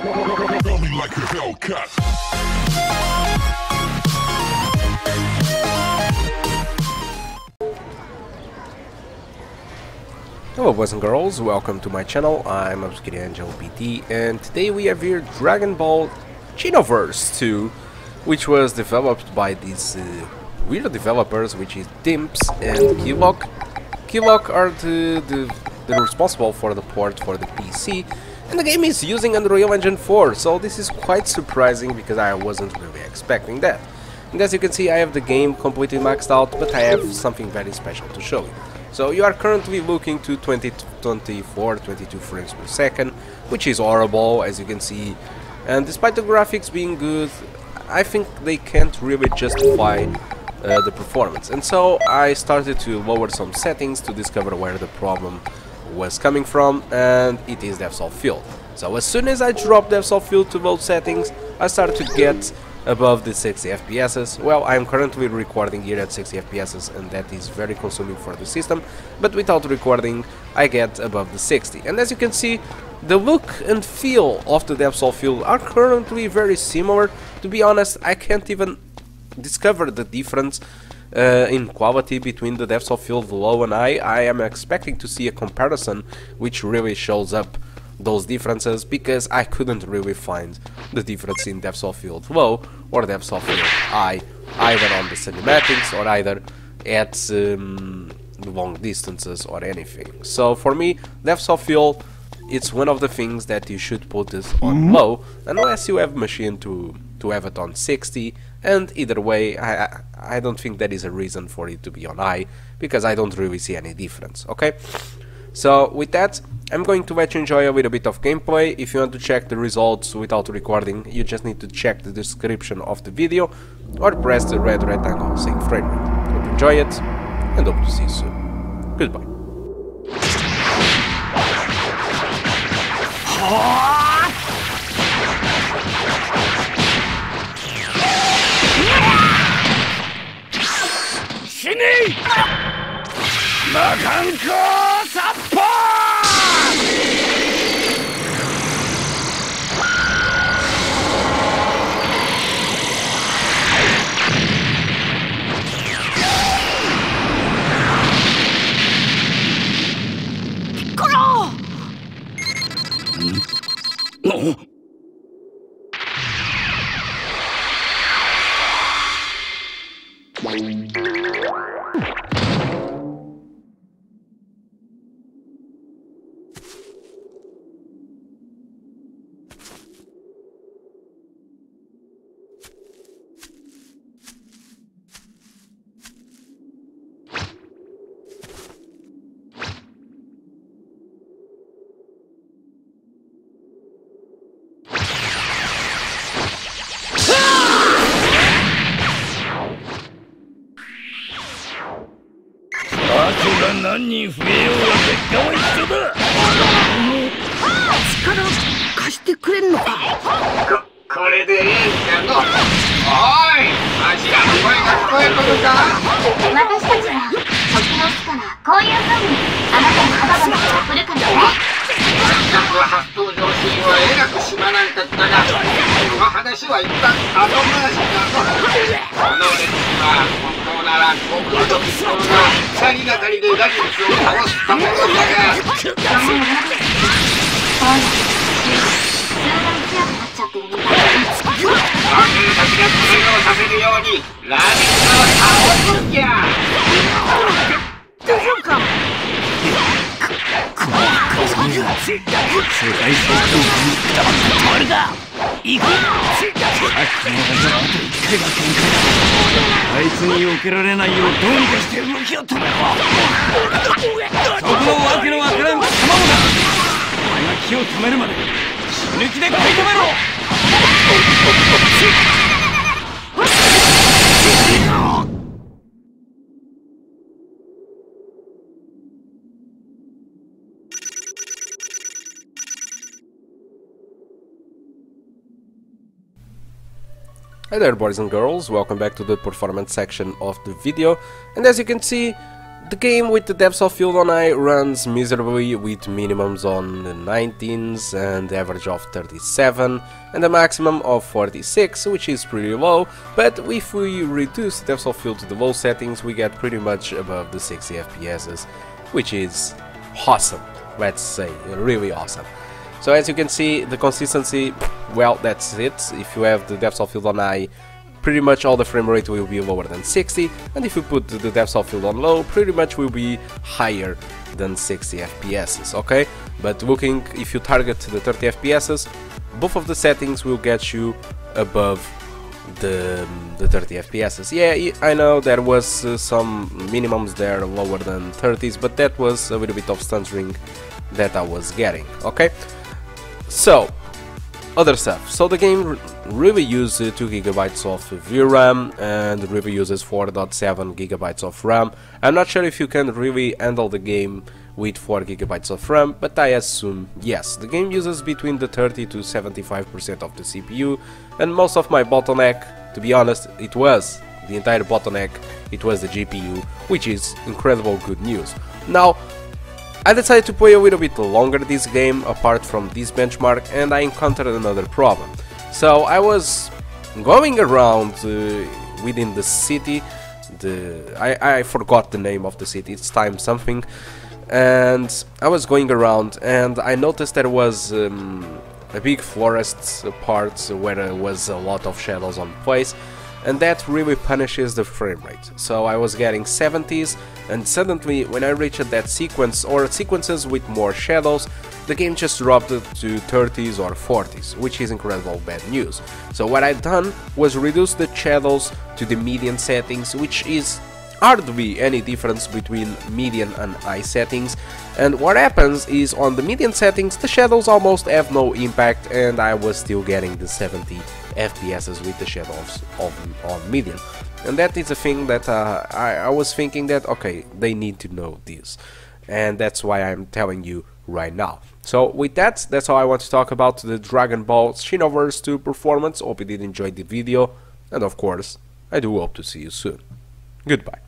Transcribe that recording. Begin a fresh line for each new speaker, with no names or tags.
Hello boys and girls, welcome to my channel. I'm Angel PT, and today we have here Dragon Ball Xenoverse 2, which was developed by these weird developers, which is Dimps and Keylock. Keylock are the responsible for the port for the PC, and the game is using Unreal Engine 4, so this is quite surprising because I wasn't really expecting that. And as you can see, I have the game completely maxed out, but I have something very special to show you. So you are currently looking to 2024, 22 frames per second, which is horrible, as you can see. And despite the graphics being good, I think they can't really justify the performance. And so I started to lower some settings to discover where the problem was coming from, and it is depth of field. So as soon as I dropped depth of field to those settings, I started to get above the 60 FPS. Well, I'm currently recording here at 60 FPS, and that is very consuming for the system, but without recording I get above the 60. And as you can see, the look and feel of the depth of field are currently very similar. To be honest, I can't even discover the difference in quality between the depth of field low and high. I am expecting to see a comparison which really shows up those differences, because I couldn't really find the difference in depth of field low or depth of field high, either on the cinematics or either at long distances or anything. So for me, depth of field, it's one of the things that you should put this on low, unless you have a machine to have it on 60, and either way I don't think that is a reason for it to be on high, because I don't really see any difference, okay? So with that, I'm going to let you enjoy a little bit of gameplay. If you want to check the results without recording, you just need to check the description of the video or press the red rectangle saying Framerate. Hope you enjoy it, and hope to see you soon. Goodbye. Hi there boys and girls, welcome back to the performance section of the video. And as you can see, The game with the depth of field on high runs miserably with minimums on the 19s and average of 37 and a maximum of 46, which is pretty low, but if we reduce the depth of field to the low settings we get pretty much above the 60 FPS, which is awesome, let's say, really awesome. So as you can see, the consistency, well, that's it. If you have the depth of field on high, pretty much all the frame rate will be lower than 60, and if you put the depth of field on low, pretty much will be higher than 60 FPS, okay? But looking, if you target the 30 FPS, both of the settings will get you above the 30 FPS. Yeah, I know there was some minimums there lower than 30s, but that was a little bit of stuttering that I was getting, okay? So, other stuff. So the game really uses 2 GB of VRAM and really uses 4.7 GB of RAM. I'm not sure if you can really handle the game with 4 GB of RAM, but I assume yes. The game uses between the 30 to 75% of the CPU, and most of my bottleneck, to be honest, it was the entire bottleneck, it was the GPU, which is incredible good news. Now, I decided to play a little bit longer this game apart from this benchmark, and I encountered another problem. So I was going around within the city, I forgot the name of the city, it's time something, and I was going around and I noticed there was a big forest part where there was a lot of shadows on place, and that really punishes the frame rate. So I was getting 70s, and suddenly when I reached that sequence or sequences with more shadows, the game just dropped it to 30s or 40s, which is incredible bad news. So what I done was reduce the shadows to the median settings, which is hardly any difference between median and high settings, and what happens is on the median settings the shadows almost have no impact, and I was still getting the 70 FPS with the shadows on median. And that is a thing that I was thinking that okay, they need to know this, and that's why I'm telling you right now. So with that, that's all I want to talk about the Dragon Ball Xenoverse 2 performance. Hope you did enjoy the video, and of course I do hope to see you soon. Goodbye.